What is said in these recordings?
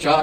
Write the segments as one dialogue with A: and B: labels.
A: 4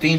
A: 3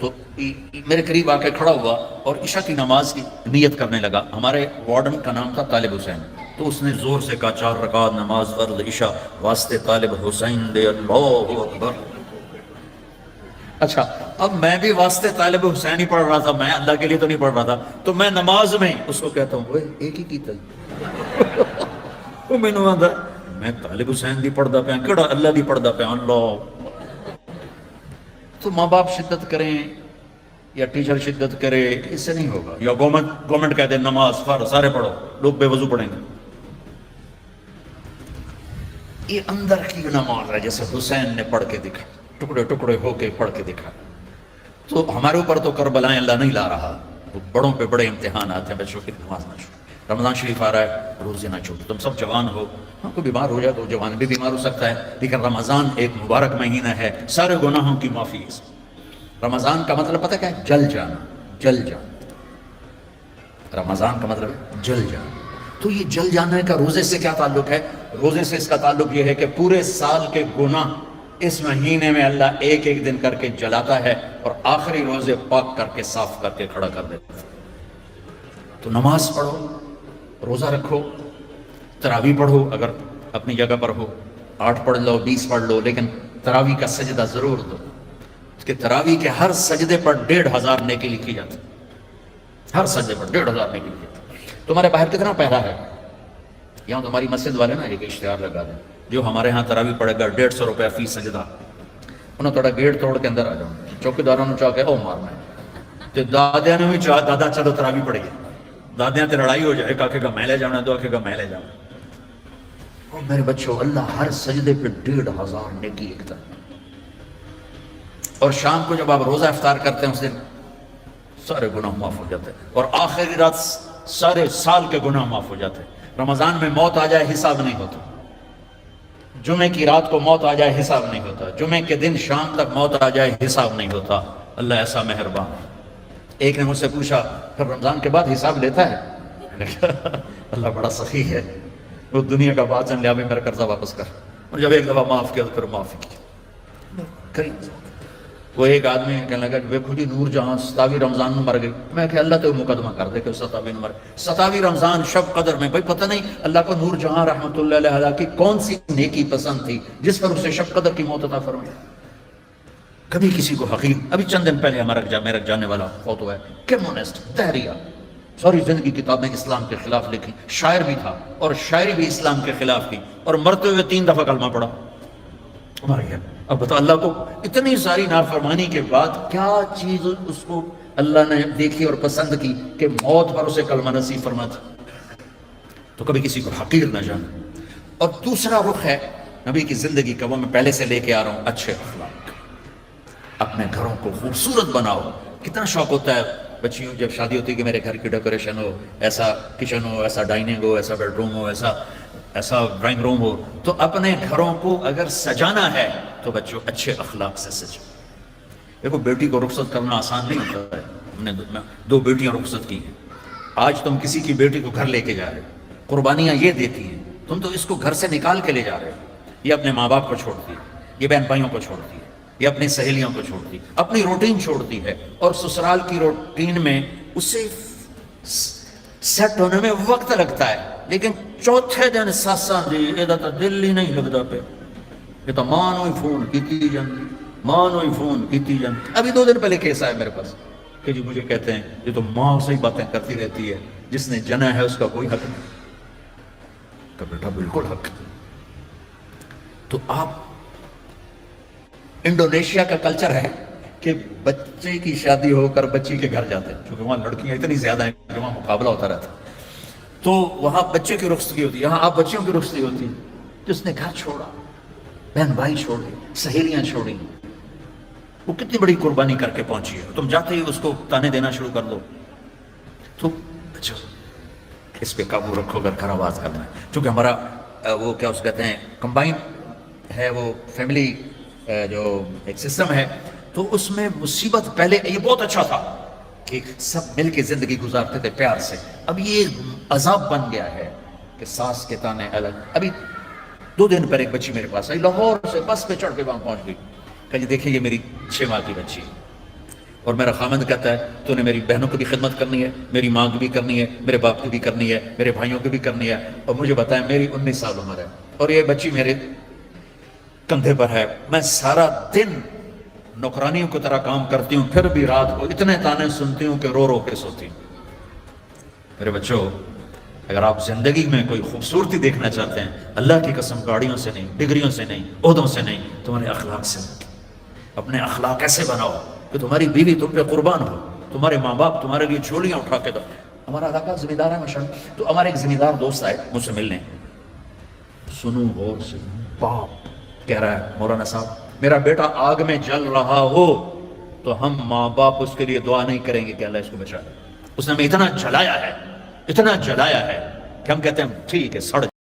A: تو میرے قریب آ کے کھڑا ہوا اور عشاء کی نماز کی نیت کرنے لگا. ہمارے وارڈن کا نام تھا طالب حسین. تو اس نے زور سے کہا 4 رکعت نماز فرض عشاء واسطے طالب حسین دے اللہ اکبر. اچھا اب میں بھی واسطے طالب حسین ہی پڑھ رہا تھا, میں اللہ کے لیے تو نہیں پڑھ رہا تھا. تو میں نماز میں اس کو کہتا ہوں ایک ہی کیتا وہ مینوں آندا میں طالب حسین دی پڑھدا پیا کیڑا اللہ دی پڑھدا پیا اللہ. تو ماں باپ شدت کریں یا ٹیچر شدت کرے اس سے نہیں ہوگا, یا گورنمنٹ کہہ دے نماز فرض سارے پڑھو, لوگ بے وضو پڑھیں گے. یہ اندر کی نماز ہے جیسے حسین نے پڑھ کے دکھا, ٹکڑے ٹکڑے ہو کے پڑھ کے دکھا. تو ہمارے اوپر تو کربلائیں اللہ نہیں لا رہا, وہ بڑوں پہ بڑے امتحان آتے ہیں. بچوں کی نماز نہ چھوڑو, رمضان شریف آ رہا ہے روزے نہ چھوڑو. تم سب جوان ہو, ہاں کوئی بیمار ہو جائے تو جوان بھی بیمار ہو سکتا ہے, لیکن رمضان ایک مبارک مہینہ ہے, سارے گناہوں کی معافی ہے. رمضان کا مطلب پتہ کیا ہے؟ جل جانا, جل جانا. رمضان کا مطلب ہے جل جانا. تو یہ جل جانے کا روزے سے کیا تعلق ہے؟ روزے سے اس کا تعلق یہ ہے کہ پورے سال کے گناہ اس مہینے میں اللہ ایک ایک دن کر کے جلاتا ہے اور آخری روزے پاک کر کے صاف کر کے کھڑا کر دیتا ہے. تو نماز پڑھو, روزہ رکھو, تراویح پڑھو اگر اپنی جگہ پر ہو, 8 پڑھ لو 20 پڑھ لو, لیکن تراویح کا سجدہ ضرور دو کہ تراویح کے ہر سجدے پر 1500 نیکی لکھی جاتی. ہر سجدے پر 1500 نیکی لکھی جاتی. تمہارے باہر کتنا پہرا ہے؟ یہاں تمہاری مسجد والے نا ایک اشتہار لگا دیں, جو ہمارے ہاں تراویح پڑے گا 150 روپے فی سجدہ. انہوں تھوڑا گیٹ توڑ کے اندر آ جاؤ, چوکیداروں نے چاہ کے او مارنا ہے, تو دادیاں نے بھی چاہ دادا چلو تراویح پڑے گی, دادیاں تے لڑائی ہو جائے, ایک آکھے گا میں لے جانا, دو آکھے گا میں لے جانا. اور میرے بچوں اللہ ہر سجدے پہ 1500 نیکی لکھتا ہے. اور شام کو جب آپ روزہ افطار کرتے ہیں اس دن سارے گناہ معاف ہو جاتے ہیں, اور آخری رات سارے سال کے گناہ معاف ہو جاتے ہیں. رمضان میں موت آ جائے حساب نہیں ہوتا, جمعے کی رات کو موت آ جائے حساب نہیں ہوتا, جمعے کے دن شام تک موت آ جائے حساب نہیں ہوتا. اللہ ایسا مہربان. ایک نے مجھ سے پوچھا پھر رمضان کے بعد حساب لیتا ہے؟ اللہ بڑا سخی ہے, وہ دنیا کا بادشاہ لیا بھی میرا قرضہ واپس کر. اور جب ایک دفعہ معاف کیا تو پھر معافی کی. وہ ایک آدمی کہنے لگا ویکھو جی نور جہاں 27 رمضان میں مر گئی. میں کہ اللہ تو مقدمہ کر دے کہ 27 میں مر گئی. 27 رمضان شب قدر میں, بھائی پتہ نہیں اللہ کو نور جہاں رحمت اللہ علیہ کی کون سی نیکی پسند تھی جس پر اسے شب قدر کی موت عطا فرمائی. کبھی کسی کو حقیر, ابھی چند دن پہلے ہمارا میرا جانے والا فوت ہوا ہے, کمیونسٹ تحریہ, ساری زندگی کتابیں اسلام کے خلاف لکھی, شاعر بھی تھا اور شاعری بھی اسلام کے خلاف کی, اور مرتے ہوئے 3 دفعہ کلمہ پڑھا, مر گیا. اب بتا اللہ کو اتنی ساری نافرمانی کے بعد کیا چیز اس کو اللہ نے دیکھی اور پسند کی کہ موت پر اسے کلمہ نصیب فرماتا. تو کبھی کسی کو حقیر نہ جانا. اور دوسرا رخ ہے نبی کی زندگی کا, وہ میں پہلے سے لے کے آ رہا ہوں, اچھے اخلاق. اپنے گھروں کو خوبصورت بناؤ. کتنا شوق ہوتا ہے بچیوں جب شادی ہوتی ہے کہ میرے گھر کی ڈیکوریشن ہو, ایسا کچن ہو, ایسا ڈائننگ ہو, ایسا بیڈ روم ہو, ایسا ڈرائنگ روم ہو. تو اپنے گھروں کو اگر سجانا ہے تو بچوں اچھے اخلاق سے سجو. دیکھو بیٹی کو رخصت کرنا آسان نہیں ہوتا ہے. ہم نے 2 بیٹیاں رخصت کی ہیں. آج تم کسی کی بیٹی کو گھر لے کے جا رہے ہو, قربانیاں یہ دیتی ہیں, تم تو اس کو گھر سے نکال کے لے جا رہے ہو. یہ اپنے ماں باپ کو چھوڑتی ہے, یہ بہن بھائیوں کو چھوڑتی ہے, یہ اپنی سہیلیوں کو چھوڑتی ہے, اپنی روٹین چھوڑتی ہے, اور سسرال کی روٹین میں اسے سیٹ ہونے میں وقت لگتا ہے. لیکن چوتھے دن ساساں دی ایدہ تا دل ہی نہیں لگتا پہ, یہ تو ماں نو ہی فون کیتی جاندی, ماں نو ہی فون کیتی جاندی. ابھی 2 دن پہلے کیس آیا میرے پاس کہ جی مجھے کہتے ہیں یہ تو ماں سے ہی باتیں کرتی رہتی ہے, جس نے جنا ہے اس کا کوئی حق نہیں. کہ بیٹا بالکل حق. تو آپ انڈونیشیا کا کلچر ہے کہ بچے کی شادی ہو کر بچی کے گھر جاتے ہیں, کیونکہ وہاں لڑکیاں اتنی زیادہ ہیں کہ وہاں مقابلہ ہوتا رہتا ہے. تو وہاں بچے کی رخصتگی ہوتی ہے, یہاں آپ بچیوں کی رخصتگی ہوتی ہے. جس نے گھر چھوڑا, بہن بھائی چھوڑے, سہیلیاں چھوڑی, وہ کتنی بڑی قربانی کر کے پہنچی ہے. تم جاتے ہی اس کو تانے دینا شروع کر دو. تو اچھا اس پہ قابو رکھو اگر گھر آواز کرنا ہے. چونکہ ہمارا وہ کیا اس کہتے ہیں کمبائن ہے, وہ فیملی جو ایک سسٹم ہے, تو اس میں مصیبت پہلے یہ بہت اچھا تھا کہ سب مل کے زندگی گزارتے تھے پیار سے. اب یہ عذاب بن گیا ہے کہ ساس کے تانے الگ. ابھی 2 دن پر ایک بچی میرے پاس آئی, لاہور سے بس پہ چڑھ کے وہاں پہنچ گئی. کہ جی دیکھیں یہ میری 6 ماہ کی بچی, اور میرا خامند کہتا ہے تو نے میری بہنوں کی بھی خدمت کرنی ہے، میری ماں کی بھی کرنی ہے، میرے باپ کی بھی کرنی ہے، میرے بھائیوں کی بھی کرنی ہے، اور مجھے بتائیں میری 19 سال عمر ہے اور یہ بچی میرے کندھے پر ہے، میں سارا دن نوکرانیوں کی طرح کام کرتی ہوں، پھر بھی رات کو اتنے تانے سنتی ہوں کہ رو رو کے سوتی ہوں۔ میرے بچوں، اگر آپ زندگی میں کوئی خوبصورتی دیکھنا چاہتے ہیں، اللہ کی قسم گاڑیوں سے نہیں، ڈگریوں سے نہیں، عہدوں سے نہیں، تمہارے اخلاق سے۔ اپنے اخلاق ایسے بناؤ کہ تمہاری بیوی تم پہ قربان ہو، تمہارے ماں باپ تمہارے لیے جھولیاں اٹھا کے دو۔ ہمارا علاقہ ذمہ دار ہے ماشاءاللہ، تو ہمارے ایک ذمہ دار دوست آئے مجھ سے ملنے، سنو غور سے، باپ کہہ رہا ہے مولانا صاحب میرا بیٹا آگ میں جل رہا ہو تو ہم ماں باپ اس کے لیے دعا نہیں کریں گے کہ اللہ اس کو بچا لے، اس نے ہمیں اتنا جلایا ہے، اتنا جلایا ہے کہ ہم کہتے ہیں ٹھیک ہے سڑ